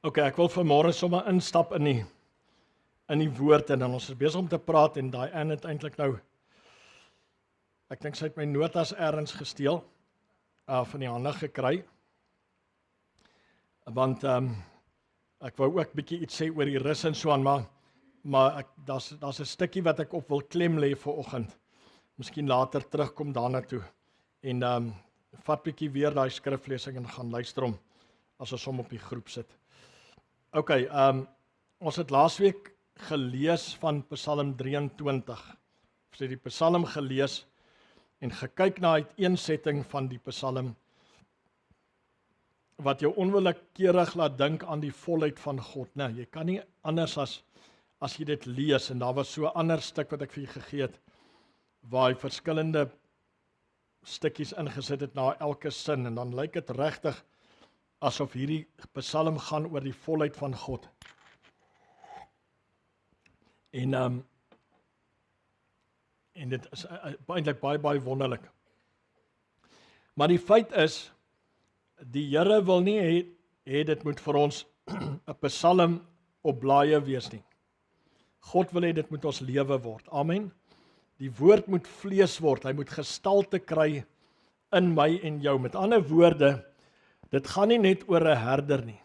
Ek wil vanmôre sommer instap in die woord en dan ons is besig om te praat en daai Anne het eintlik nou ek dink sy het my notas ergens gesteel van die hande gekry. Want ek wou ook bietjie iets sê oor die rus en so aan, maar daar's 'n stukkie wat ek op wil klem lê vir oggend. Miskien later terugkom daarna toe en vat bietjie weer daai skriflesing en gaan luister hom as ons hom op die groep sit. Ons het laasweek gelees van Psalm 23. Ons het die Psalm gelees en gekyk na uiteensetting van die Psalm wat jou onwillekeurig laat dink aan die volheid van God. Nee, jy kan nie anders as jy dit lees en daar was so 'n ander stuk wat ek vir julle gegee het waar hy verskillende stukkies ingesit het na elke sin en dan lyk dit regtig asof hierdie Psalm gaan oor die volheid van God. En dit is eintlik baie wonderlik. Maar die feit is, die Here wil nie hê dit moet vir ons 'n Psalm op blaaie wees nie. God wil hê dit moet ons lewe word. Amen. Die woord moet vlees word. Hy moet gestalte kry in my en jou. Met ander woorde, dit gaan nie net oor 'n herder nie.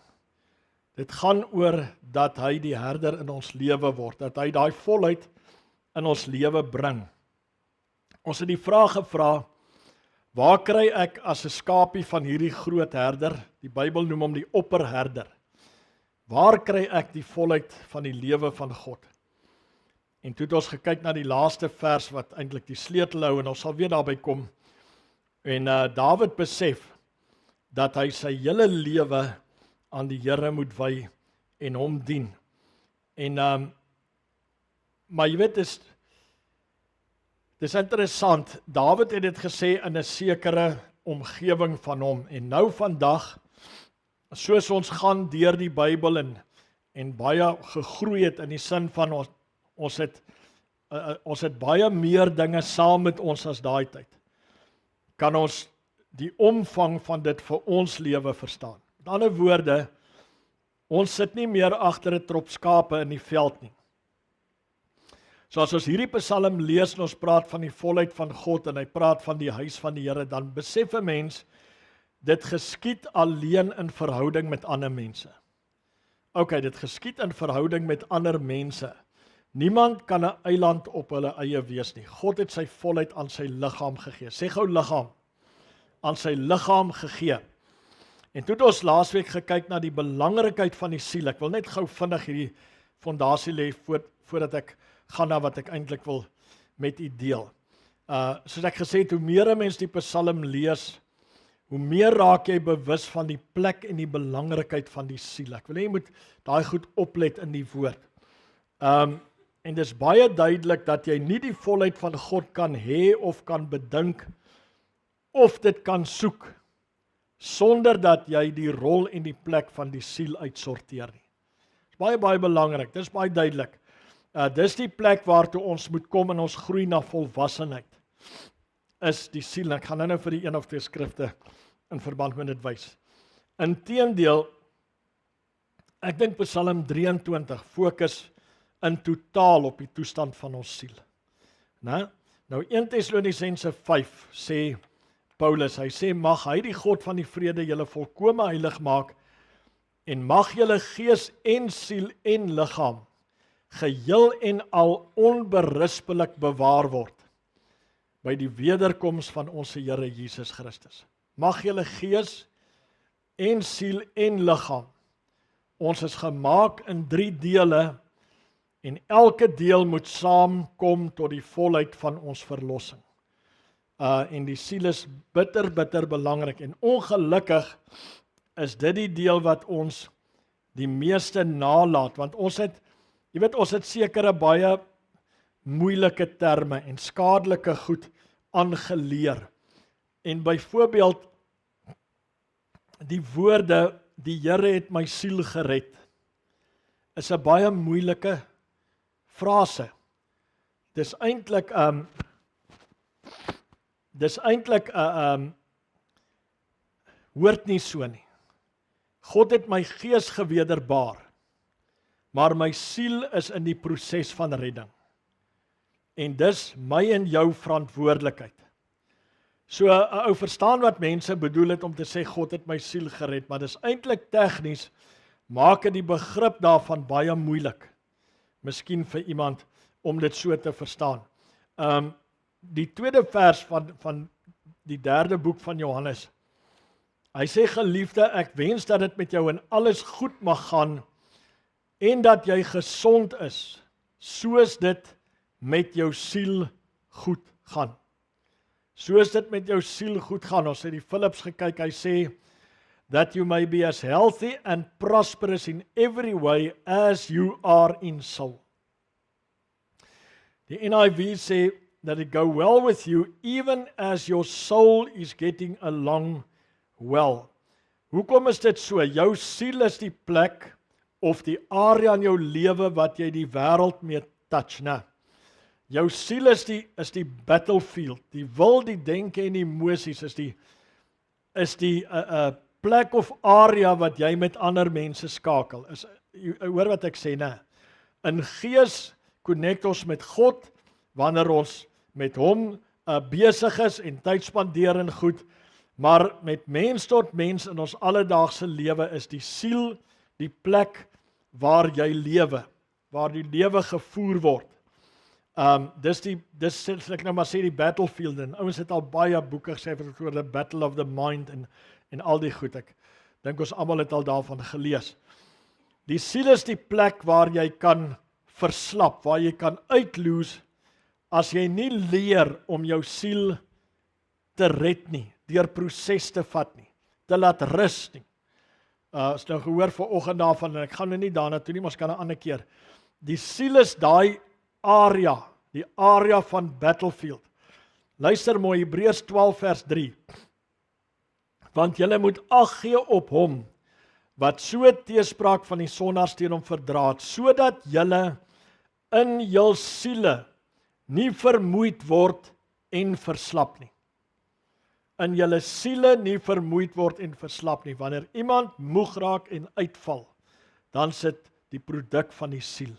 Dit gaan oor dat hy die herder in ons lewe word, dat hy daai volheid in ons lewe bring. Ons het die vraag gevra, waar kry ek as 'n skapie van hierdie groot herder? Die Bybel noem hom die opperherder. Waar kry ek die volheid van die lewe van God? En toe het ons gekyk na die laaste vers wat eintlik die sleutel hou en ons sal weer daarby kom. En Dawid besef dat hy sy hele lewe aan die Here moet wy en hom dien. Maar jy weet, dis interessant, Dawid het dit gesê in 'n sekere omgewing van hom, en nou vandag, soos ons gaan deur die Bybel en baie gegroei het in die sin van ons het baie meer dinge saam met ons as daai tyd, kan ons die omvang van dit vir ons lewe verstaan. Met ander woorde, ons sit nie meer agter 'n trop skape in die veld nie. So as ons hierdie Psalm lees en ons praat van die volheid van God en hy praat van die huis van die Here, dan besef 'n mens, dit geskied alleen in verhouding met ander mense. Dit geskied in verhouding met ander mense. Niemand kan 'n eiland op hulle eie wees nie. God het sy volheid aan sy liggaam gegee. Sê gou liggaam. Aan sy liggaam gegee. En toe het ons laasweek gekyk na die belangrikheid van die siel. Ek wil net gou vinnig hierdie fondasie lê voordat ek gaan na wat ek eintlik wil met u deel. Soos ek gesê het, hoe meer 'n mens die Psalm lees, hoe meer raak jy bewus van die plek en die belangrikheid van die siel. Ek wil hê jy moet daai goed oplet in die woord. En dis baie duidelik dat jy nie die volheid van God kan hê of kan bedink of dit kan soek sonder dat jy die rol en die plek van die siel uitsorteer nie. Dis baie belangrik, dis baie duidelik. Dis die plek waartoe ons moet kom en ons groei na volwassenheid. Is die siel. Ek gaan nou vir die een of twee skrifte in verband met dit wys. Inteendeel, ek dink Psalm 23 fokus in totaal op die toestand van ons siel. Nou 1 Tessalonisense 5 sê Paulus, hy sê, mag hy die God van die vrede julle volkome heilig maak en mag julle gees en siel en liggaam geheel en al onberispelik bewaar word by die wederkoms van ons Here Jesus Christus. Mag julle gees en siel en liggaam. Ons is gemaak in 3 dele en elke deel moet saamkom tot die volheid van ons verlossing. En die siel is bitter belangrik en ongelukkig is dit die deel wat ons die meeste nalat, want ons het sekere baie moeilike terme en skadelike goed aangeleer. En byvoorbeeld die woorde, die Here het my siel gered, is 'n baie moeilike frase. Dis eintlik hoort nie so nie. God het my gees gewederbaar, maar my siel is in die proses van redding. En dis my en jou verantwoordelikheid. So 'n ou verstaan wat mense bedoel het om te sê God het my siel gered, maar dis eintlik tegnies maak dit die begrip daarvan baie moeilik. Miskien vir iemand om dit so te verstaan. Die tweede vers van die 3de boek van Johannes. Hy sê geliefde, ek wens dat dit met jou in alles goed mag gaan en dat jy gesond is, soos dit met jou siel goed gaan. Soos dit met jou siel goed gaan. Ons het die Philips gekyk, hy sê that you may be as healthy and prosperous in every way as you are in soul. Die NIV sê that it go well with you even as your soul is getting along well. Hoekom is dit so? Jou siel is die plek of die area in jou lewe wat jy die wêreld mee touch, né? Jou siel is die battlefield. Die wil, die denke en die emosies is die plek of area wat jy met ander mense skakel. Hoor wat ek sê, né? In gees connect ons met God wanneer ons met hom besig is en tyd spandeer en goed, maar met mens tot mens in ons alledaagse lewe is die siel die plek waar jy lewe, waar die lewe gevoer word. Dis ek nou maar sê die battlefield, en ouens het al baie boeke gesê oor the battle of the mind en al die goed. Ek dink ons almal het al daarvan gelees. Die siel is die plek waar jy kan verslap, waar jy kan uitloos as jy nie leer om jou siel te red nie, deur proses te vat nie, te laat rus nie. As nou gehoor vanoggend daarvan, en ek gaan nou nie daarna toe nie, maar ons kan 'n ander keer. Die siel is daai area, die area van battlefield. Luister mooi, Hebreërs 12 vers 3. Want julle moet ag gee op hom, wat so teespraak van die sondaars teen hom verdra het, sodat julle in jul siele nie vermoeid word en verslap nie. In julle siele nie vermoeid word en verslap nie. Wanneer iemand moeg raak en uitval, dan sit die produk van die siel.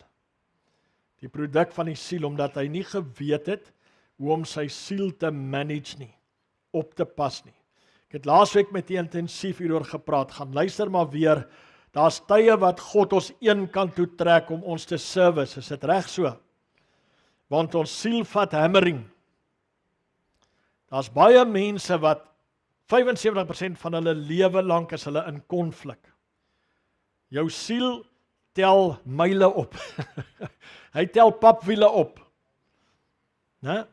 Die produk van die siel, omdat hy nie geweet het hoe om sy siel te manage nie, op te pas nie. Ek het laasweek met die intensief hieroor gepraat, gaan luister maar weer, daar's tye wat God ons een kant toe trek om ons te service, is dit reg so? Want ons siel vat hammering. Daar's baie mense wat 75% van hulle lewe lank is hulle in konflik. Jou siel tel myle op. Hy tel papwiele op. Né?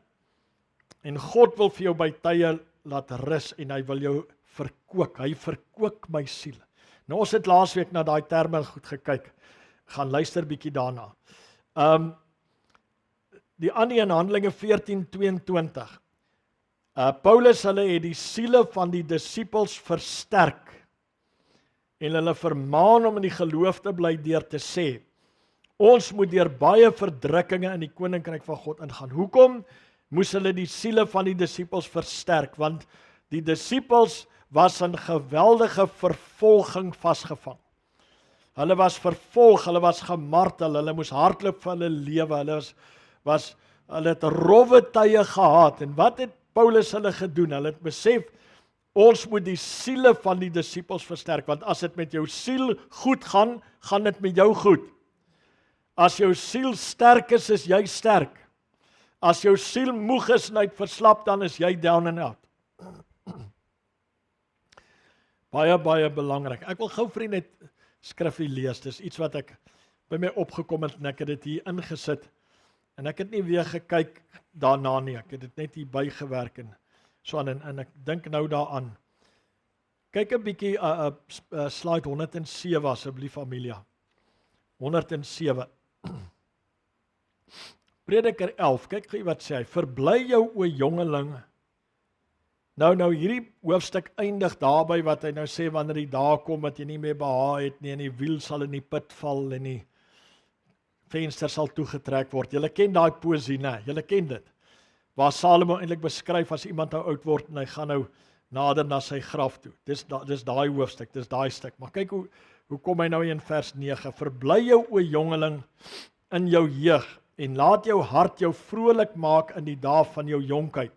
En God wil vir jou by tye laat rus en hy wil jou verkook. Hy verkook my siel. Nou ons het laasweek na daai terme goed gekyk. Gaan luister bietjie daarna. Die ander in Handelinge 14:22. Paulus hulle het die siele van die disippels versterk en hulle vermaan om in die geloof te bly deur te sê, ons moet deur baie verdrukkinge in die koninkryk van God ingaan. Hoekom moes hulle die siele van die disippels versterk? Want die disippels was in geweldige vervolging vasgevang. Hulle was vervolg, hulle was gemartel, hulle moes hardloop vir hulle lewe, hulle het rowwe tye gehad. En wat het Paulus hulle gedoen? Hulle het besef, ons moet die siele van die disippels versterk, want as dit met jou siel goed gaan, gaan dit met jou goed. As jou siel sterk is jy sterk. As jou siel moeg is en uit verslap, dan is jy down and out. Baie, baie belangrik. Ek wil gou vir u net skrifgie lees, dis iets wat ek by my opgekom het en ek het dit hier ingesit. En ek het nie weer gekyk daarna nie, ek het dit net hier bygewerk en so aan, en ek dink nou daaraan. Kyk 'n bietjie slide 107 asseblief Amelia. 107. Prediker 11, kyk gou wat sê hy, verbly jou o jongeling. Nou hierdie hoofstuk eindig daarby wat hy nou sê, wanneer die dae kom wat jy nie meer behaag het nie, en die wiel sal in die put val en die venster sal toegetrek word. Julle ken daai poesie, né? Julle ken dit. Waar Salomo eintlik beskryf as iemand nou oud word en hy gaan nou nader na sy graf toe. Dis daai hoofstuk, dis daai stuk. Maar kyk hoe kom hy nou in vers 9? Verbly jou o jongeling in jou jeug en laat jou hart jou vrolik maak in die dae van jou jonkheid.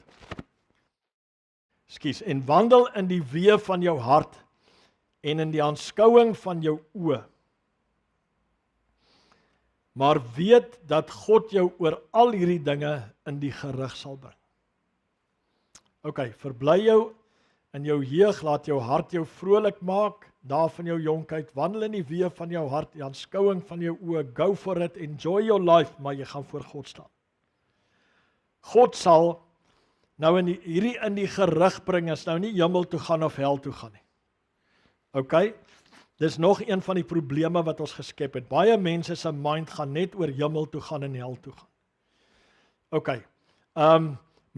En wandel in die weë van jou hart en in die aanskouing van jou oë. Maar weet dat God jou oor al hierdie dinge in die gerig sal bring. Verbly jou in jou jeug, laat jou hart jou vrolik maak, dae van jou jonkheid, wandel in die weë van jou hart, die aanskouing van jou oë, go for it, enjoy your life, maar jy gaan voor God staan. God sal nou hierdie in die gerig bring, is nou nie hemel toe gaan of hel toe gaan nie. Dis nog een van die probleme wat ons geskep het. Baie mense se mind gaan net oor hemel toe gaan en hel toe gaan.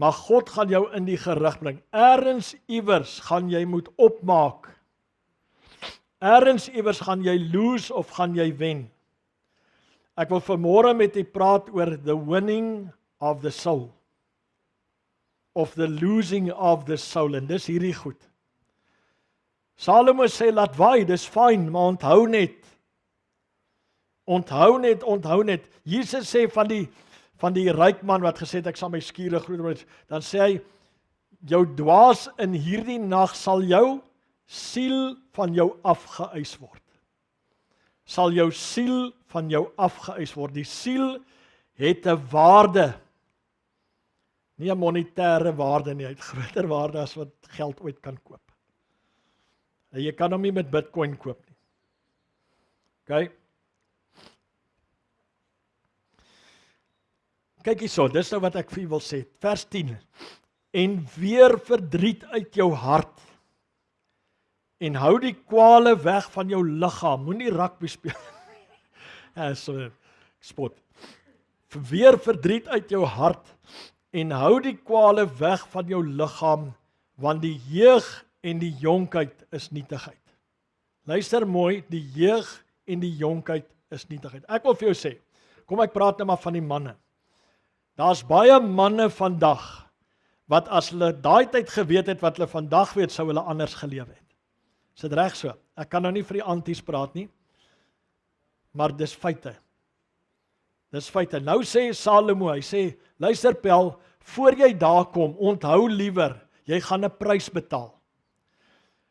Maar God gaan jou in die gerig bring. Ergens iewers gaan jy moet opmaak. Ergens iewers gaan jy lose of gaan jy wen. Ek wil vanmôre met u praat oor the winning of the soul. Of the losing of the soul. En dis hierdie goed. Salomo sê, laat waai, dis fyn, maar onthou net. Onthou net. Jesus sê van die ryk man wat gesê het, ek sal my skure groot, dan sê hy, jou dwaas in hierdie nag sal jou siel van jou afgeëis word. Sal jou siel van jou afgeëis word. Die siel het 'n waarde. Nie 'n monetêre waarde nie, hy het groter waarde as wat geld ooit kan koop. Jy kan hom nie met Bitcoin koop nie. Kyk hierso, dis nou wat ek vir u wil sê. Vers 10. En weer verdriet uit jou hart. En hou die kwale weg van jou liggaam. Moenie rugby speel. So spot. Weer verdriet uit jou hart en hou die kwale weg van jou liggaam, want die jeug en die jonkheid is nietigheid. Luister mooi, die jeug en die jonkheid is nietigheid. Ek wil vir jou sê, kom ek praat nou maar van die manne. Daar's baie manne vandag, wat as hulle daai tyd geweet het wat hulle vandag weet, sou hulle anders geleef het. Is dit reg so? Ek kan nou nie vir die anties praat nie, maar dis feite. Dis feite. Nou sê Salomo, hy sê, luister Pel, voor jy daar kom, onthou liewer, jy gaan 'n prys betaal.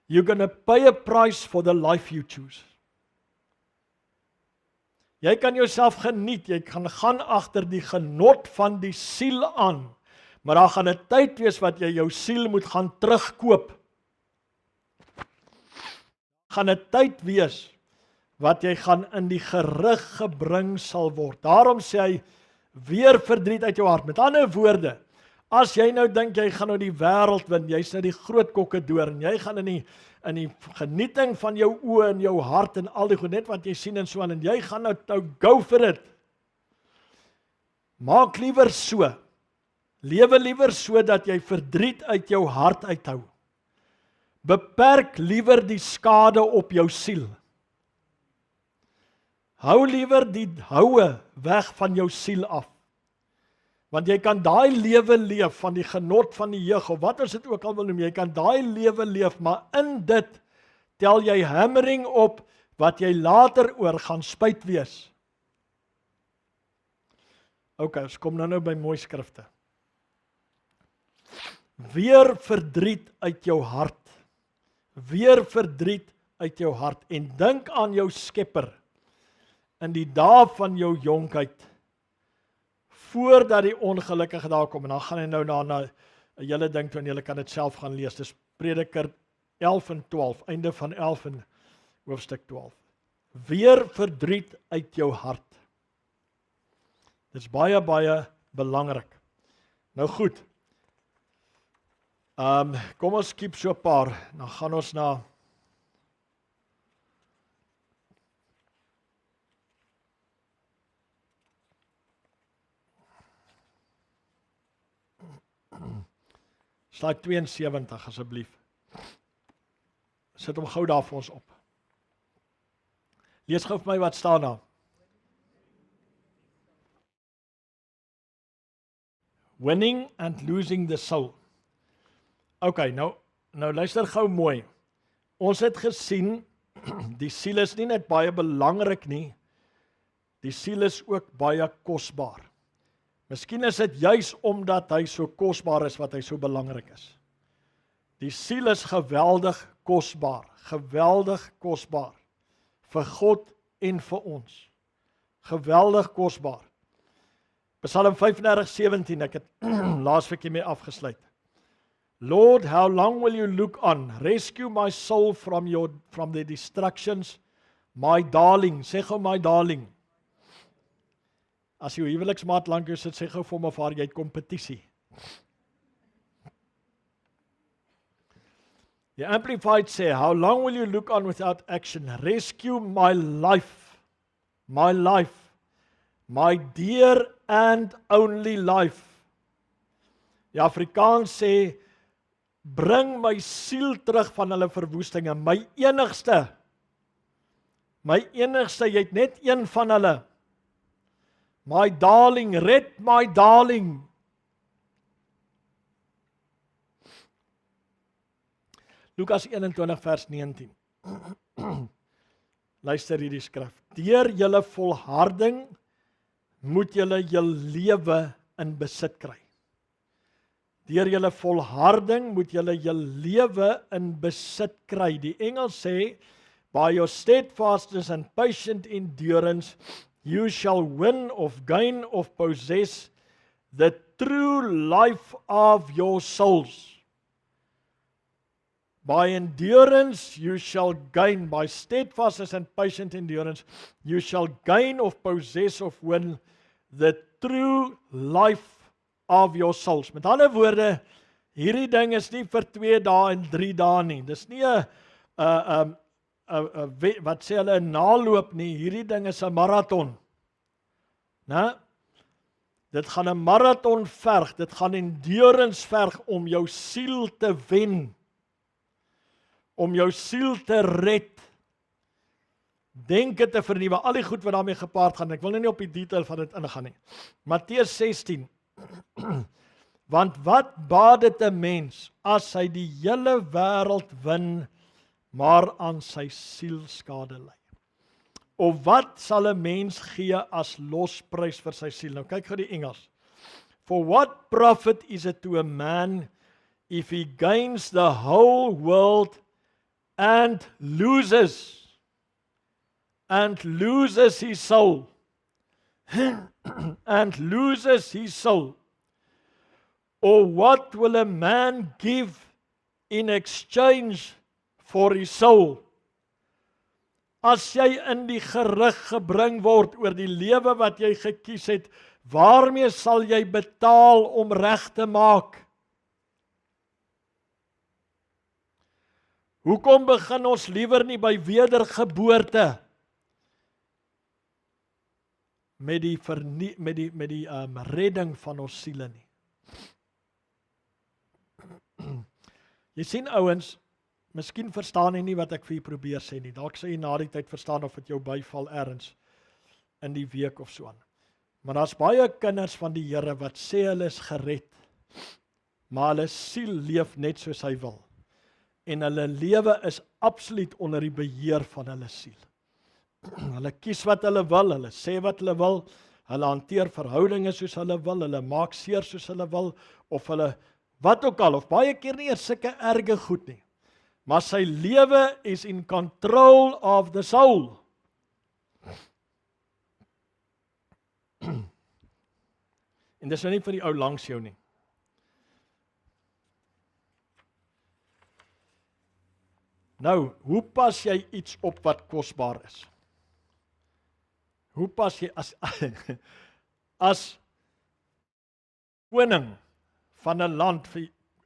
You're going to pay a price for the life you choose. Jy kan jouself geniet, jy kan gaan agter die genot van die siel aan, maar daar gaan 'n tyd wees wat jy jou siel moet gaan terugkoop. Gaan 'n tyd wees wat jy gaan in die gerig gebring sal word. Daarom sê hy, weer verdriet uit jou hart. Met ander woorde, as jy nou dink jy gaan nou die wêreld wen, jy's nou die groot kokkedoor en jy gaan in die genieting van jou oë en jou hart en al die goed net wat jy sien en so aan, en jy gaan nou go for it. Maak liewer so. Lewe liewer so dat jy verdriet uit jou hart uithou. Beperk liewer die skade op jou siel. Hou liewer die houe weg van jou siel af. Want jy kan daai lewe leef van die genot van die jeug, of wat as dit ook al wil noem, jy kan daai lewe leef, maar in dit tel jy hammering op wat jy later oor gaan spyt wees. Ons kom nou by mooi skrifte. Weer verdriet uit jou hart. Weer verdriet uit jou hart en dink aan jou Skepper in die dae van jou jonkheid, voordat die ongelukkige daar kom. En dan gaan hy nou na 'n hele ding toe en julle kan dit self gaan lees. Dis Prediker 11 en 12, einde van 11 en hoofstuk 12. Weer verdriet uit jou hart. Dit is baie, baie belangrik. Nou goed. Kom ons skiep so 'n paar. Dan gaan ons na Slide 72 asseblief. Sit hom gou daar vir ons op. Lees gou vir my wat staan daar. Winning and losing the soul. Nou, Nou luister gou mooi. Ons het gesien, die siel is nie net baie belangrik nie, die siel is ook baie kosbaar. Miskien is dit juis omdat hy so kosbaar is wat hy so belangrik is. Die siel is geweldig kosbaar vir God en vir ons. Geweldig kosbaar. Psalm 35:17, ek het laasweek hiermee afgesluit. Lord, how long will you look on? Rescue my soul from the destructions. My darling, sê gou my darling. As jou huweliksmaat lank jou sit, sê gou vir hom of haar, jy het kompetisie. The Amplified sê, how long will you look on without action? Rescue my life, my dear and only life. Die Afrikaans sê, bring my siel terug van hulle verwoestinge, my enigste, jy het net een van hulle. My darling, red my darling. Lukas 21 vers 19. Luister hierdie skrif. Deur julle volharding moet julle jul lewe in besit kry. Deur julle volharding moet julle jul lewe in besit kry. Die Engels sê, by your steadfastness and patient endurance, you shall win of gain of possess the true life of your souls. By endurance you shall gain, by steadfastness and patient endurance, you shall gain of possess of win the true life of your souls. Met ander woorde, hierdie ding is nie vir 2 dae en 3 dae nie. Dis nie 'n wat sê hulle 'n naloop nie. Hierdie ding is 'n maraton. Né? Dit gaan 'n maraton verg, dit gaan endurance verg om jou siel te wen. Om jou siel te red. Denke te vernuwe, al die goed wat daarmee gepaard gaan. Ek wil nie op die detail van dit ingaan nie. Matteus 16. Want wat baat dit 'n mens as hy die hele wêreld win, maar aan sy siel skade ly? Of wat sal 'n mens gee as losprys vir sy siel? Nou kyk gou die Engels. For what profit is it to a man if he gains the whole world and loses his soul? And loses his soul. Or what will a man give in exchange for his soul? As jy in die gerig gebring word oor die lewe wat jy gekies het, waarmee sal jy betaal om reg te maak? Hoekom begin ons liewer nie by wedergeboorte? Met die redding van ons siele nie. Jy sien ouens, miskien verstaan jy nie wat ek vir jy probeer sê nie. Dalk sal jy na die tyd verstaan of dit jou byval ergens in die week of so aan. Maar daar's baie kinders van die Here wat sê hulle is gered, maar hulle siel leef net soos hy wil. En hulle lewe is absoluut onder die beheer van hulle siel. Hulle kies wat hulle wil, hulle sê wat hulle wil, hulle hanteer verhoudinge soos hulle wil, hulle maak seer soos hulle wil, of hulle wat ook al, of baie keer nie eers sulke erge goed nie. Maar sy lewe is in control of the soul. En dis nou nie vir die ou langs jou nie. Nou, hoe pas jy iets op wat kosbaar is? Hoe pas jy as koning van 'n land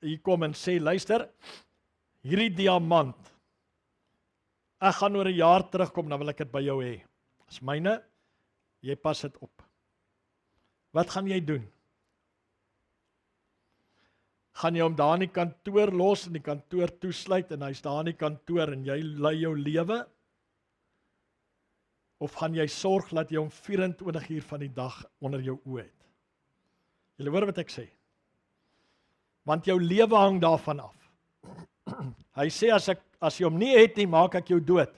hier kom en sê, luister, hierdie diamant, ek gaan oor 'n jaar terugkom, dan wil ek dit by jou hê. Dis myne, jy pas dit op. Wat gaan jy doen? Gaan jy hom daar in die kantoor los en die kantoor toesluit en hy's daar in die kantoor en jy lei jou lewe? Of gaan jy sorg dat jy hom 24 uur van die dag onder jou oë het? Julle hoor wat ek sê? Want jou lewe hang daarvan af. Hy sê as jy hom nie het nie, maak ek jou dood.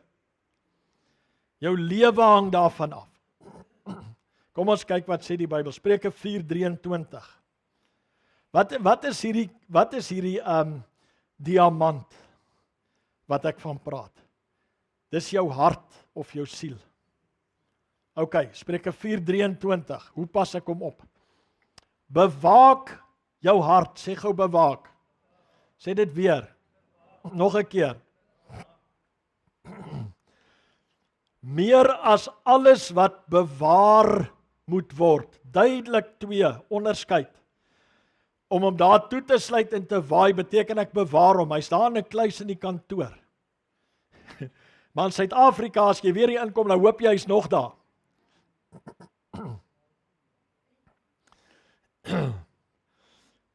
Jou lewe hang daarvan af. Kom ons kyk wat sê die Bybel. Spreuke 4:23. Wat is hierdie diamant wat ek van praat? Dis jou hart of jou siel. OK, Spreuke 4:23. Hoe pas ek hom op? Bewaak jou hart. Sê gou bewaak. Sê dit weer. Nog 'n keer. Meer as alles wat bewaar moet word. Duidelik 2, onderskeid. Om hom daar toe te sluit en te waai, beteken ek bewaar hom. Hy's daar in 'n kluis in die kantoor. Maar in Suid-Afrika, as jy weer hier inkom, dan hoop jy hy's nog daar.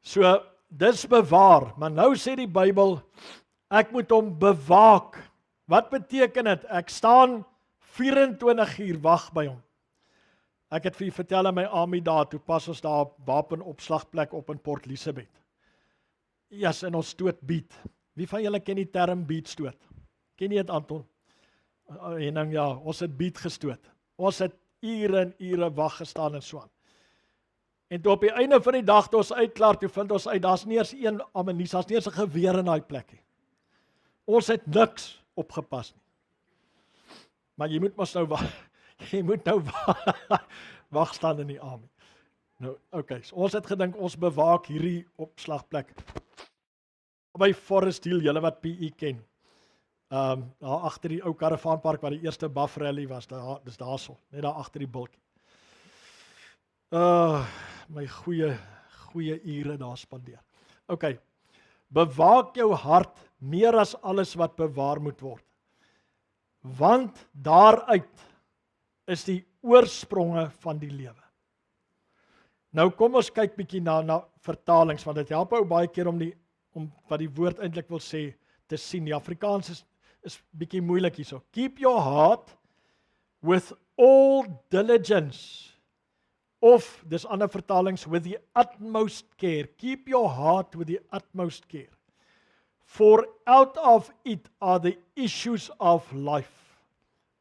So, dis bewaar. Maar nou sê die Bybel, ek moet hom bewaak. Wat beteken dit? Ek staan 24 uur wag by hom. Ek het vir u vertel in my army daar, toe pas ons daar op wapenopslagplek op in Port Elizabeth. Yes, en ons stoot beat. Wie van julle ken die term beat stoot? Ken jy dit, Anton? En dan ja, ons het beat gestoot. Ons het ure en ure wag gestaan en so aan. En toe op die einde van die dag toe ons uitklaar, toe vind ons uit, daar's nie eens een ammunisie, daar's nie eens 'n geweer in daai plek nie. Ons het niks opgepas nie. Maar jy moet mos nou wag staan in die army. Nou, okay, so ons het gedink ons bewaak hierdie opslagplek. By Forest Hill, julle wat PE ken. Daar agter die ou karavaanpark waar die eerste Buff Rally was, dis daarso, net daar agter die bultjie. My goeie ure daar spandeer. Okay. Bewaak jou hart meer as alles wat bewaar moet word. Want daaruit is die oorspronge van die lewe. Nou kom ons kyk bietjie na vertalings, want dit help ou baie keer om wat die woord eintlik wil sê te sien. Die Afrikaans is bietjie moeilik hierso. Keep your heart with all diligence. Of, dis ander vertalings, with the utmost care. Keep your heart with the utmost care. For out of it are the issues of life.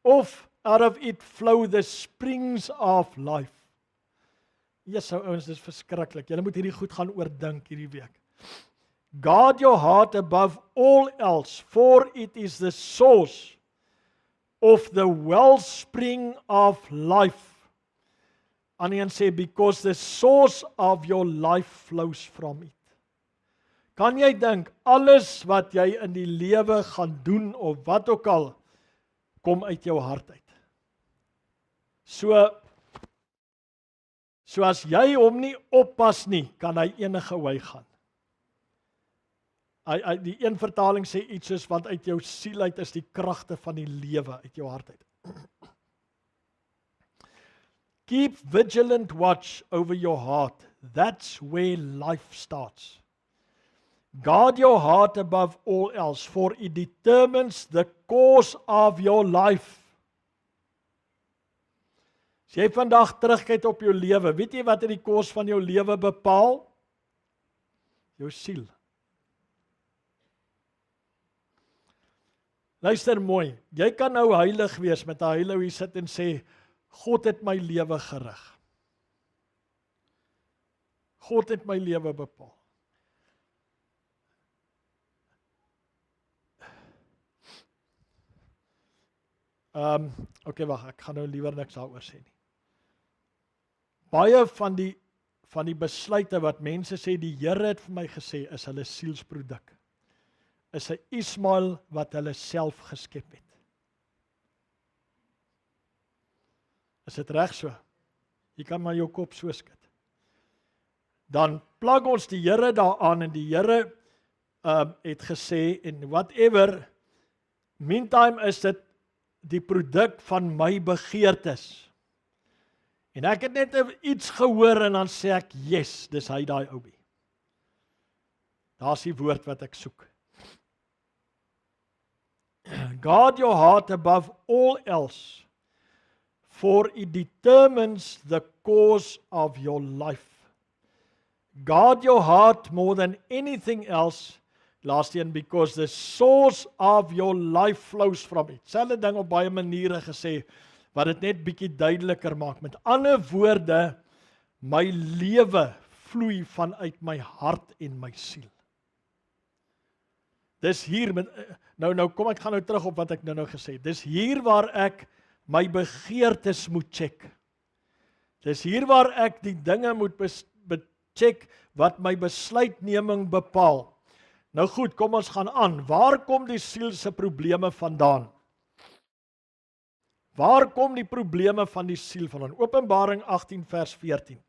Of, out of it flow the springs of life. Jesus ouens, dis verskriklik. Julle moet hierdie goed gaan oordink hierdie week. Guard your heart above all else, for it is the source of the wellspring of life. Anian sê, because the source of your life flows from it. Kan jy dink, alles wat jy in die lewe gaan doen, of wat ook al, kom uit jou hart uit. So as jy hom nie oppas nie, kan hy enige wy gaan. Die een vertaling sê iets soos, want uit jou siel uit is die kragte van die lewe, uit jou hart uit. Keep vigilant watch over your heart. That's where life starts. Guard your heart above all else, for it determines the course of your life. As jy vandag terugkyk op jou lewe, weet jy wat die koers van jou lewe bepaal? Jou siel. Luister mooi, jy kan nou heilig wees met 'n heilou hier sit en sê, God het my lewe gerig. God het my lewe bepaal. Okay, wag, ek gaan nou liewer niks daaroor sê nie. Baie van die besluite wat mense sê, die Here het vir my gesê, is hulle sielsproduk. Is 'n Ismael wat hulle self geskep het. Is dit reg so? Jy kan maar jou kop so skud. Dan plak ons die Here daaraan en die Here het gesê, en whatever, meantime is dit die produk van my begeertes. En ek het net iets gehoor en dan sê ek, yes, dis hy daai oubie. Daar's die woord wat ek soek. Guard your heart above all else, for it determines the course of your life. Guard your heart more than anything else, laaste een, because the source of your life flows from it. Selfde ding op baie maniere gesê, wat dit net bietjie duideliker maak. Met ander woorde, my lewe vloei vanuit my hart en my siel. Dis hier, nou kom ek gaan nou terug op wat ek nou gesê het. Dis hier waar ek my begeertes moet check. Dis hier waar ek die dinge moet check wat my besluitneming bepaal. Nou goed, kom ons gaan aan. Waar kom die siel se probleme vandaan? Waar kom die probleme van die siel vandaan? Openbaring 18 vers 14.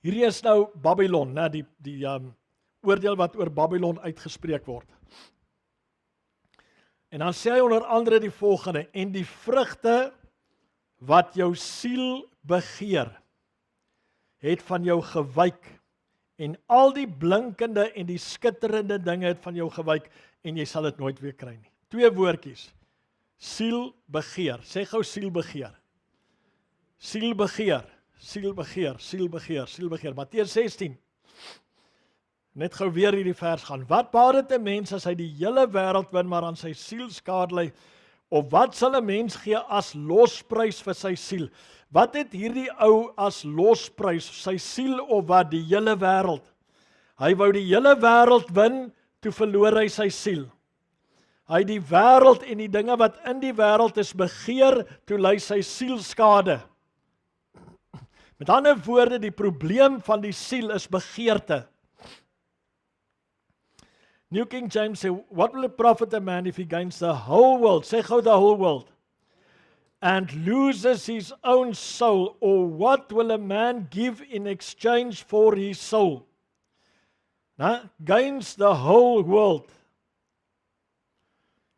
Hierdie is nou Babylon, né, die oordeel wat oor Babylon uitgespreek word. En dan sê hy onder andere die volgende: en die vrugte wat jou siel begeer, het van jou gewyk, en al die blinkende en die skitterende dinge het van jou gewyk, en jy sal dit nooit weer kry nie. 2 woordjies. Siel begeer. Sê gou siel begeer. Siel begeer. Siel begeer. Siel begeer. Siel begeer. Matteus 16. Net gou weer hierdie vers gaan. Wat baat dit 'n mens as hy die hele wêreld win, maar aan sy siel skade ly? Of wat sal 'n mens gee as losprys vir sy siel? Wat het hierdie ou as losprys, sy siel of wat? Die hele wêreld. Hy wou die hele wêreld win, toe verloor hy sy siel. Hy die wêreld en die dinge wat in die wêreld is begeer, toe ly sy siel skade. Met ander woorde, die probleem van die siel is begeerte. New King James sê, what will it profit a man if he gains the whole world? Sê gou the whole world. And loses his own soul, or what will a man give in exchange for his soul? Gains the whole world.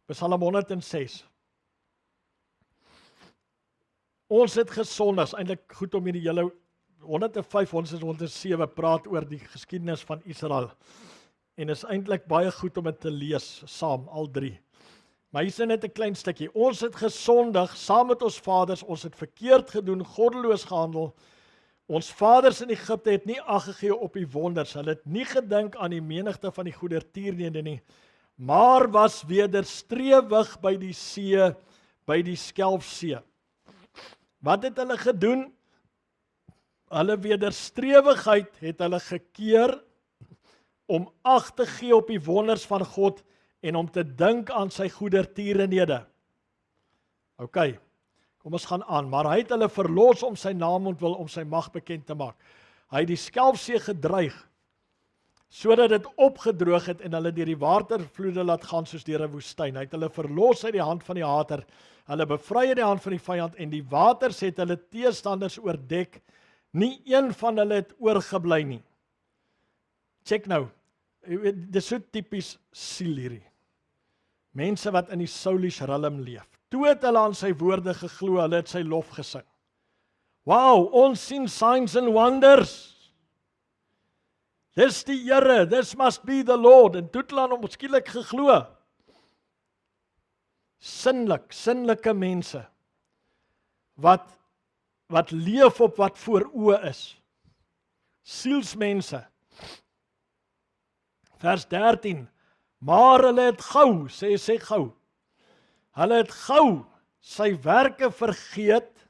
Psalm 106. Ons het gesondig, is eintlik goed om hierdie hele 105, 107 praat oor die geskiedenis van Israel. En is eintlik baie goed om dit te lees saam, al 3. Maar hier is net 'n klein stukkie. Ons het gesondig saam met ons vaders, ons het verkeerd gedoen, goddeloos gehandel. Ons vaders in Egipte het nie ag gegee op die wonders. Hulle het nie gedink aan die menigte van die goedertiernede nie, maar was wederstrewig by die see, by die Skelfsee. Wat het hulle gedoen? Hulle wederstrewigheid het hulle gekeer om ag te gee op die wonders van God en om te dink aan sy goedertierenhede. OK, kom ons gaan aan. Maar hy het hulle verlos om sy naam ontwil, om sy mag bekend te maak. Hy het die Skelfsee gedreig, sodat dit opgedroog het en hulle deur die watervloede laat gaan soos deur 'n woestyn. Hy het hulle verlos uit die hand van die hater, hulle bevry uit die hand van die vyand, en die waters het hulle teestanders oordek. Nie een van hulle het oorgebly nie. Check nou, dit is so typies siel hierdie. Mense wat in die soulish realm leef. Toe het hulle aan sy woorde geglo, hulle het sy lof gesing. Wow, ons sien signs and wonders. Dis die Here, this must be the Lord. En toe het hulle aan hom skielik geglo. Sinnelike mense, wat leef op wat voor oë is. Sielsmense. Vers 13, maar hulle het gou, sê gou, hulle het gou sy werke vergeet,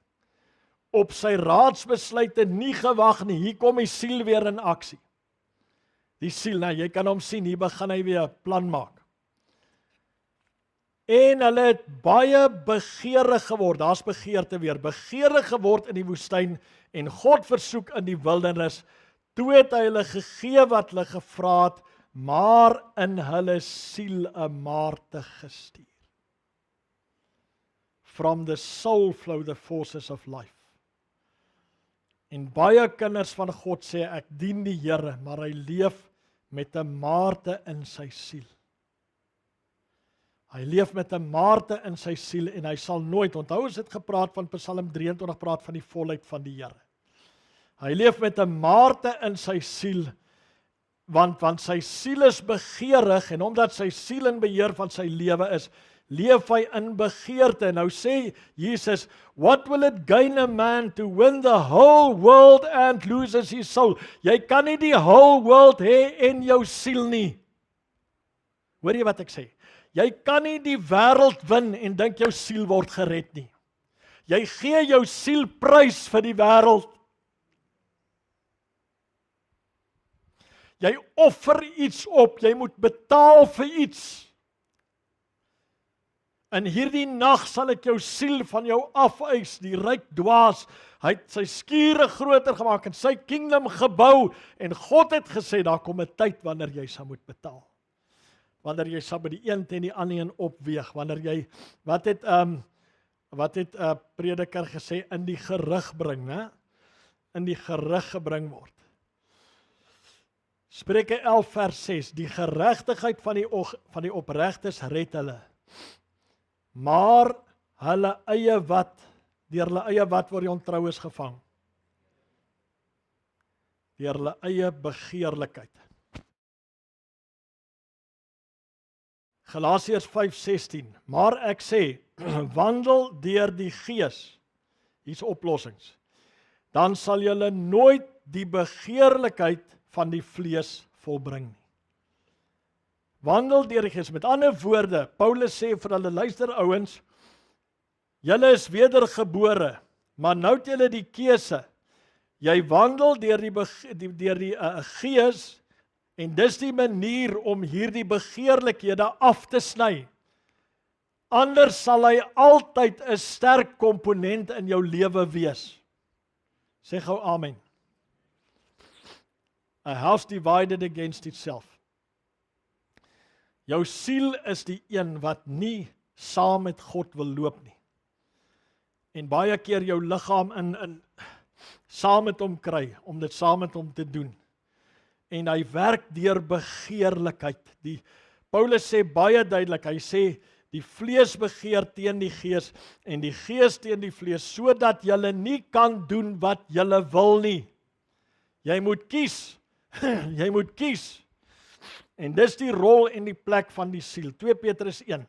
op sy raadsbesluite nie gewag nie. Hier kom die siel weer in aksie. Die siel, nou jy kan hom sien, hier begin hy weer plan maak. En hulle het baie begeerig geword, daar's begeerte weer, begeerig geword in die woestyn, en God versoek in die wildernis, toe het hy hulle gegee wat hulle gevra het, maar in hulle siel 'n maarte gestuur. From the soul flow the forces of life. En baie kinders van God sê, ek dien die Here, maar hy leef met 'n maarte in sy siel. Hy leef met 'n maarte in sy siel, en hy sal nooit, onthou ons het gepraat van Psalm 23, praat van die volheid van die Here. Hy leef met 'n maarte in sy siel, want sy siel is begeerig, en omdat sy siel in beheer van sy lewe is, leef hy in begeerte. Nou sê Jesus, what will it gain a man to win the whole world and loses his soul? Jy kan nie die whole world hê en jou siel nie. Hoor jy wat ek sê? Jy kan nie die wêreld win en dink jou siel word gered nie. Jy gee jou siel prys vir die wêreld. Jy offer iets op, jy moet betaal vir iets. In hierdie nag sal ek jou siel van jou afeis, die ryk dwaas. Hy het sy skure groter gemaak en sy kingdom gebou. En God het gesê, daar kom 'n tyd wanneer jy sal moet betaal. Wanneer jy sal by die een teen die ander een opweeg. Wanneer jy, wat het prediker gesê, in die gerig bring, né? In die gerig gebring word. Spreuke 11 vers 6, die geregtigheid van die opregtes red hulle. Maar hulle eie wat, deur hulle eie wat word die ontroues gevang? Deur hulle eie begeerlikheid. Galasiërs 5:16, maar ek sê, wandel deur die Gees, hier's oplossings, dan sal julle nooit die begeerlikheid van die vlees volbring nie. Wandel deur die Gees. Met ander woorde, Paulus sê vir hulle, luister ouens, julle is wedergebore, maar nou het julle die keuse. Jy wandel deur die Gees, en dis die manier om hierdie begeerlikhede af te sny. Anders sal hy altyd 'n sterk komponent in jou lewe wees. Sê gou amen. A house divided against itself. Jou siel is die een wat nie saam met God wil loop nie. En baie keer jou liggaam in saam met hom kry, om dit saam met hom te doen. En hy werk deur begeerlikheid. Paulus sê baie duidelik, hy sê, die vlees begeer teen die gees, en die gees teen die vlees, sodat julle nie kan doen wat julle wil nie. Jy moet kies. Jy moet kies. En dis die rol en die plek van die siel. 2 Petrus 1.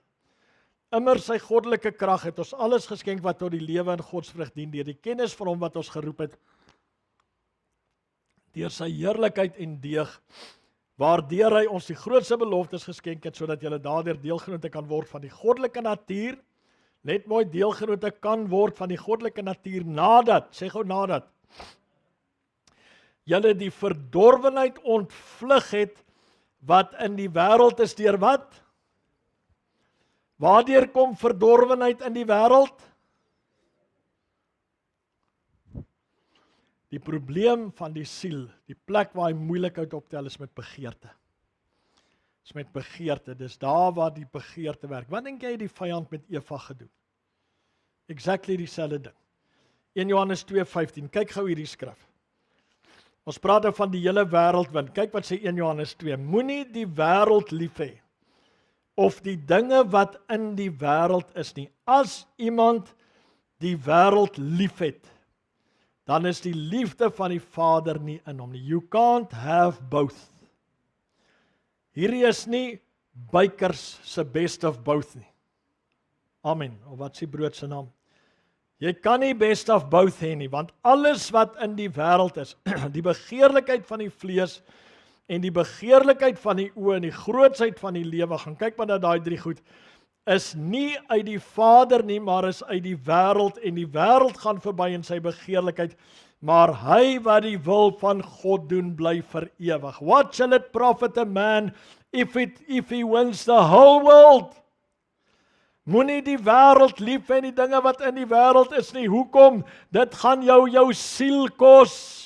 Immer sy goddelike krag het ons alles geskenk wat tot die lewe en godsvrug dien, deur die kennis van hom wat ons geroep het, deur sy heerlikheid en deeg, waardeur hy ons die grootste beloftes geskenk het, sodat julle daardeur deelgenote kan word van die goddelike natuur. Let mooi, deelgenote kan word van die goddelike natuur nadat, sê gou nadat, julle die verdorwenheid ontvlug het, wat in die wêreld is deur wat? Waardeur kom verdorwenheid in die wêreld? Die probleem van die siel, die plek waar hy moeilikheid optel, is met begeerte. Is met begeerte, dis daar waar die begeerte werk. Wat dink jy die vyand met Eva gedoen? Exactly dieselfde ding. 1 Johannes 2:15, kyk gou hierdie skrif. Ons praat van die hele wêreld wen. Kyk wat sê 1 Johannes 2. Moenie die wêreld lief hê, of die dinge wat in die wêreld is nie. As iemand die wêreld liefhet, dan is die liefde van die Vader nie in hom nie. You can't have both. Hierdie is nie Bykers se best of both nie. Amen. Of wat sê brood se naam? Jy kan nie best of both hê nie, want alles wat in die wêreld is, die begeerlikheid van die vlees en die begeerlikheid van die oë en die grootsheid van die lewe, gaan kyk maar na daai 3 goed, is nie uit die Vader nie, maar is uit die wêreld, en die wêreld gaan verby in sy begeerlikheid, maar hy wat die wil van God doen, bly vir ewig. What shall it profit a man if he wins the whole world? Moenie die wêreld lief hê en die dinge wat in die wêreld is nie. Hoekom? Dit gaan jou siel kos.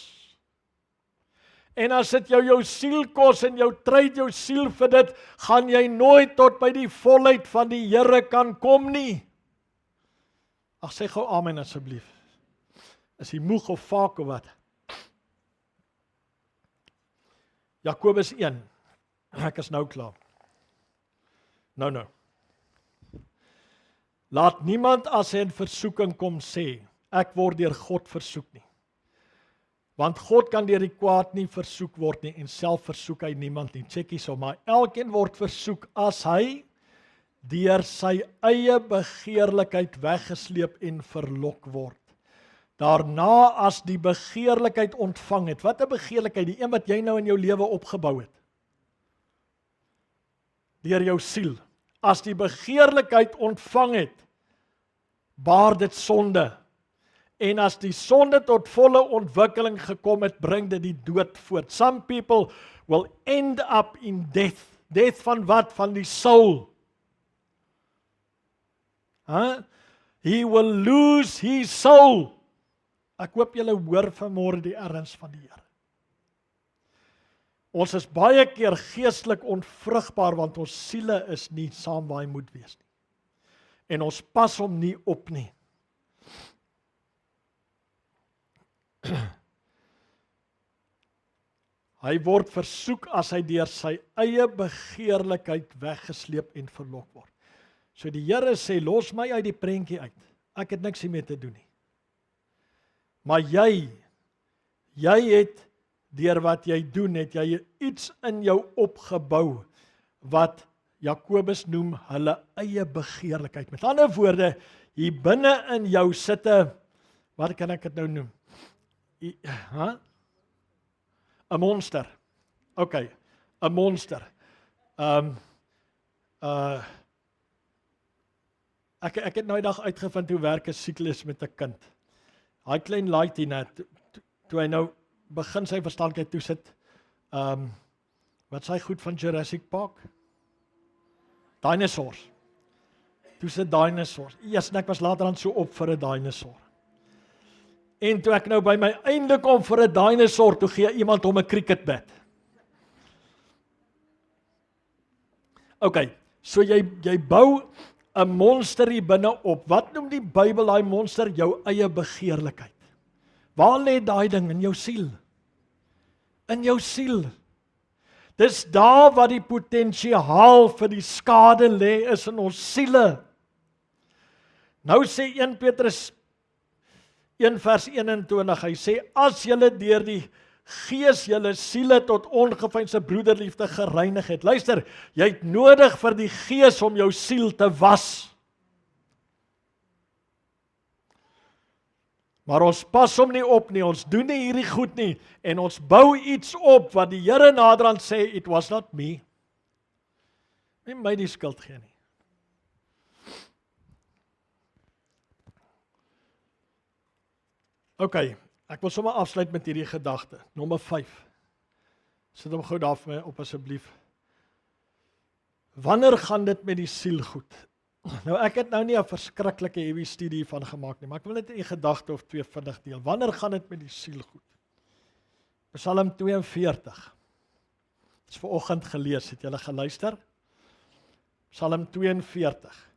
En as dit jou siel kos en jou tryd jou siel vir dit, gaan jy nooit tot by die volheid van die Here kan kom nie. Ag, sê gou amen asseblief. Is jy moeg of vaak of wat? Jakobus 1. Ek is nou klaar. Nou. Laat niemand as hy in versoeking kom sê, ek word deur God versoek nie. Want God kan deur die kwaad nie versoek word nie, en self versoek hy niemand nie. Check hierso, maar elkeen word versoek as hy deur sy eie begeerlikheid weggesleep en verlok word. Daarna as die begeerlikheid ontvang het, wat 'n begeerlikheid, die een wat jy nou in jou lewe opgebou het, deur jou siel, as die begeerlikheid ontvang het, baar dit sonde, en as die sonde tot volle ontwikkeling gekom het, bring dit die dood voort. Some people will end up in death. Death van wat? Van die soul. He will lose his soul. Ek hoop julle hoor vanmôre die erns van die Here. Ons is baie keer geestelik onvrugbaar, want ons siele is nie saam waar hy moet wees nie. En ons pas hom nie op nie. Hy word versoek as hy deur sy eie begeerlikheid weggesleep en verlok word. So die Here sê, los my uit die prentjie uit. Ek het niks hiermee te doen nie. Maar jy het deur wat jy doen, het jy iets in jou opgebou wat Jakobus noem hulle eie begeerlikheid. Met ander woorde, hier binne in jou sit 'n, wat kan ek dit nou noem? 'n monster. OK, 'n monster. Ek het nou 'n dag uitgevind hoe werk 'n siklus met 'n kind. Daai klein laaitjie net, toe hy nou begin sy verstandheid toesit, wat sy goed van Jurassic Park? Dinosaurs. Toe sit dinosaurs. Eers ek was later dan so op vir 'n dinosaur. En toe ek nou by my einde kom vir 'n dinosaur, toe gee iemand hom 'n cricketbat. OK, so jy bou 'n monster hier binne op. Wat noem die Bybel daai monster? Jou eie begeerlikheid. Waar lê daai ding? In jou siel. In jou siel. Dis daar waar die potensiaal vir die skade lê, is in ons siele. Nou sê 1 Petrus 1 vers 21, hy sê, as julle deur die Gees julle siele tot ongeveinse broederliefde gereinig het. Luister, jy het nodig vir die Gees om jou siel te was. Maar ons pas hom nie op nie, ons doen nie hierdie goed nie, en ons bou iets op wat die Here naderhand sê, it was not me. Nie my die skuld gee nie. OK, ek wil sommer afsluit met hierdie gedagte. Nommer 5. Sit hom gou daar vir my op asseblief. Wanneer gaan dit met die siel goed? Nou ek het nou nie 'n verskriklike heavy studie van gemaak nie, maar ek wil net 'n gedagte of twee vinnig deel. Wanneer gaan dit met die siel goed? Psalm 42. Dit is vanoggend gelees, het julle geluister? Psalm 42.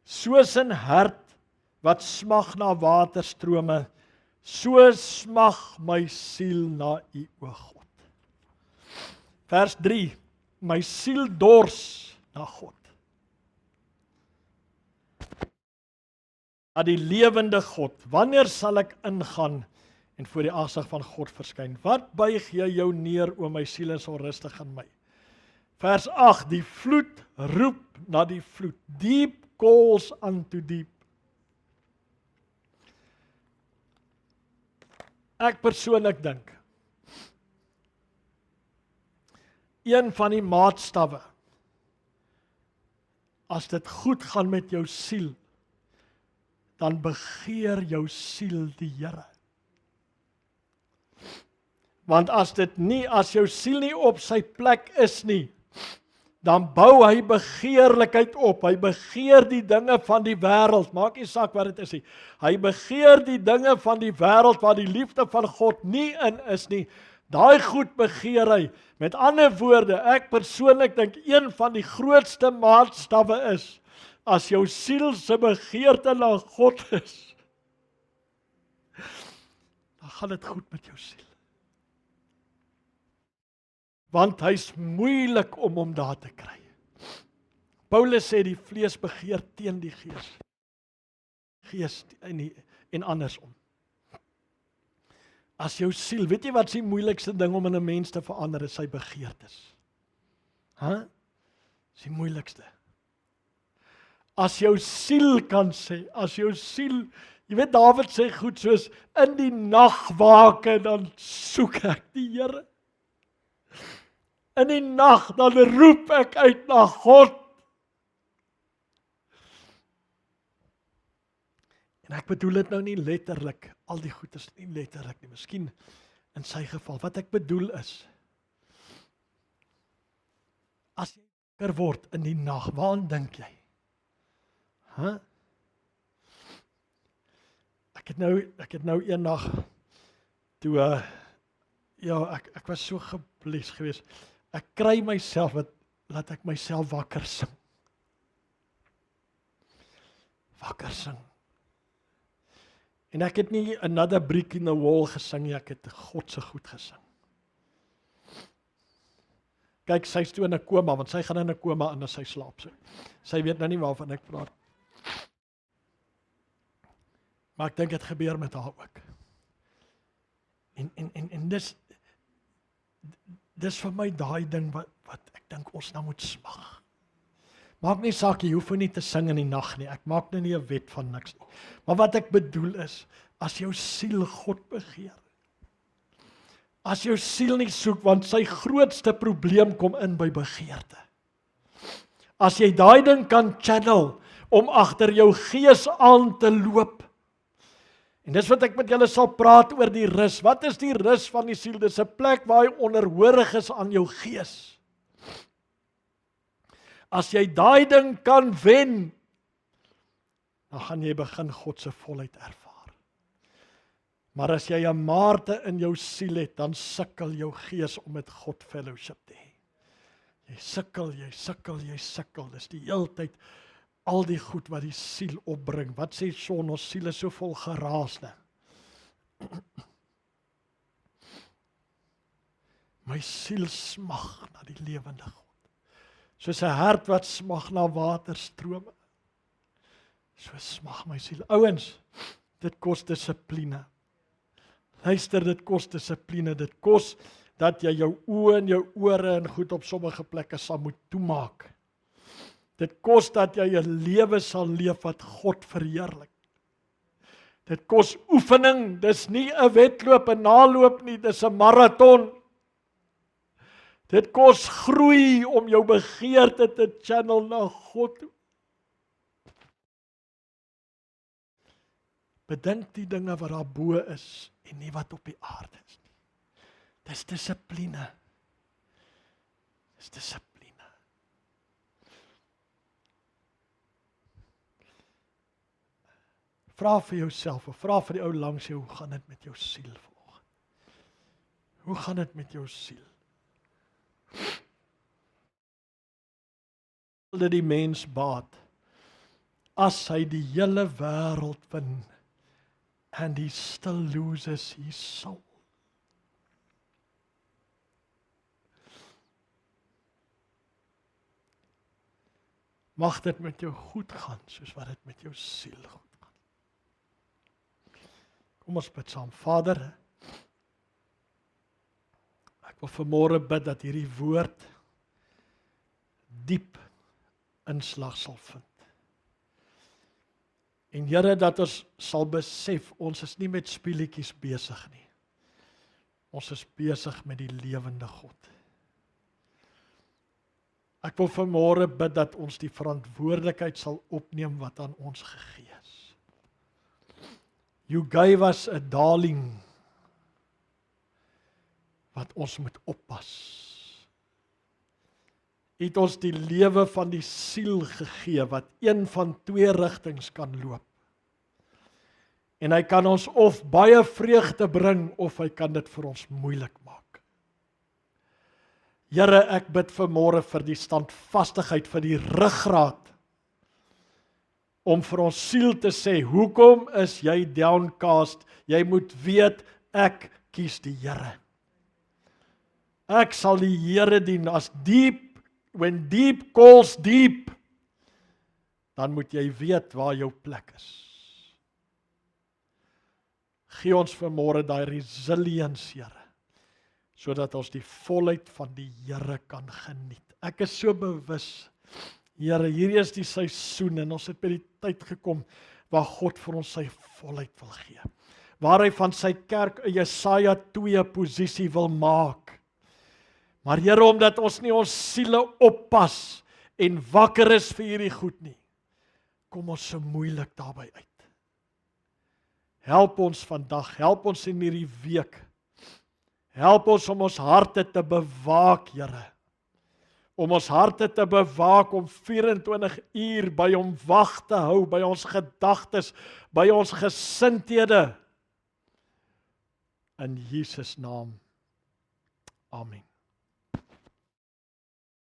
Soos 'n hert wat smag na waterstrome, so smag my siel na U, o God. Vers 3. My siel dors na God. Na die lewende God. Wanneer sal ek ingaan en voor die aangesig van God verskyn? Wat buig jy jou neer, o my siel, is onrustig in my? Vers 8. Die vloed roep na die vloed. Deep calls unto deep. Ek persoonlik dink, een van die maatstawwe, as dit goed gaan met jou siel, dan begeer jou siel die Here. Want as jou siel nie op sy plek is nie, dan bou hy begeerlikheid op. Hy begeer die dinge van die wêreld. Maak nie saak wat dit is nie. Hy begeer die dinge van die wêreld waar die liefde van God nie in is nie. Daai goed begeer hy. Met ander woorde, ek persoonlik dink een van die grootste maatstawwe is, as jou siel se begeerte na God is, dan gaan dit goed met jou siel. Want hy's moeilik om hom daar te kry. Paulus sê die vlees begeer teen die gees. Gees en andersom. As jou siel, weet jy wat is die moeilikste ding om in 'n mens te verander, is sy begeertes. Is die moeilikste. As jou siel kan sê, as jou siel, jy weet Dawid sê goed soos, in die nagwake dan soek ek die Here. In die nag dan roep ek uit na God. En ek bedoel dit nou nie letterlik, al die goed is nie letterlik nie, miskien in sy geval. Wat ek bedoel is, as jy wakker word in die nag, waaraan dink jy? Ek het nou eendag, toe, ek was so gebles geweest, ek kry myself, laat ek myself wakker sing. Wakker sing. En ek het nie Another Brick in the Wall gesing nie, ek het God se goed gesing. Kyk, sy is toe in 'n koma, want sy gaan in 'n koma in as sy slaap. Sy weet nou nie waarvan ek praat. Maar ek dink dit gebeur met haar ook. En dis vir my daai ding wat ek dink ons nou moet smag. Maak nie saak, jy hoef nie te sing in die nag nie. Ek maak nou nie 'n wet van niks nie. Maar wat ek bedoel is, as jou siel God begeer, as jou siel nie soek, want sy grootste probleem kom in by begeerte. As jy daai ding kan channel, om agter jou gees aan te loop, en dis wat ek met julle sal praat oor die rus. Wat is die rus van die siel? Dis 'n plek waar jy onderhoorig is aan jou gees. As jy daai ding kan wen, dan gaan jy begin God se volheid ervaar. Maar as jy 'n maarte in jou siel het, dan sukkel jou gees om met God fellowship te hê. Jy sukkel. Dis die heeltyd al die goed wat die siel opbring. Wat sê Sean, ons siel is so vol geraasde. My siel smag na die lewende God. Soos 'n hart wat smag na waterstrome. So smag my siel. Ouens, dit kos dissipline. Luister, dit kos dissipline. Dit kos dat jy jou oë en jou ore en goed op sommige plekke sal moet toemaak. Dit kos dat jy 'n lewe sal leef wat God verheerlik. Dit kos oefening, dis nie 'n wedloop en naloop nie, dis 'n maraton. Dit kos groei om jou begeerte te channel na God toe. Bedink die dinge wat daar bo is en nie wat op die aarde is nie. Dis dissipline. Dis dissipline. Vra vir jouself, of vra vir die ou langs jou, hoe gaan dit met jou siel vanoggend? Hoe gaan dit met jou siel? Dit die mens baat, as hy die hele wêreld wen, and he still loses his soul. Mag dit met jou goed gaan, soos wat dit met jou siel goed gaan. Kom ons bid saam. Vader, ek wil vanmôre bid dat hierdie woord diep inslag sal vind. En Here, dat ons sal besef, ons is nie met speletjies besig nie. Ons is besig met die lewende God. Ek wil vanmôre bid dat ons die verantwoordelikheid sal opneem wat aan ons gegee is. You gave us a darling, wat ons moet oppas. Het ons die lewe van die siel gegee, wat een van twee rigtings kan loop. En hy kan ons of baie vreugde bring, of hy kan dit vir ons moeilik maak. Here, ek bid vanmôre vir die standvastigheid, vir die ruggraat, om vir ons siel te sê, hoekom is jy downcast? Jy moet weet, ek kies die Here. Ek sal die Here dien as diep, when deep calls deep, dan moet jy weet waar jou plek is. Gee ons vanmôre daai resilience, Here, sodat ons die volheid van die Here kan geniet. Ek is so bewus Here, hierdie is die seisoen en ons het by die tyd gekom waar God vir ons sy volheid wil gee. Waar hy van sy kerk 'n Jesaja 2 posisie wil maak. Maar Here, omdat ons nie ons siele oppas en wakker is vir hierdie goed nie, kom ons so moeilik daarby uit. Help ons vandag, help ons in hierdie week. Help ons om ons harte te bewaak, Here. Om ons harte te bewaak, om 24 uur by hom wag te hou, by ons gedagtes, by ons gesindhede. In Jesus naam. Amen.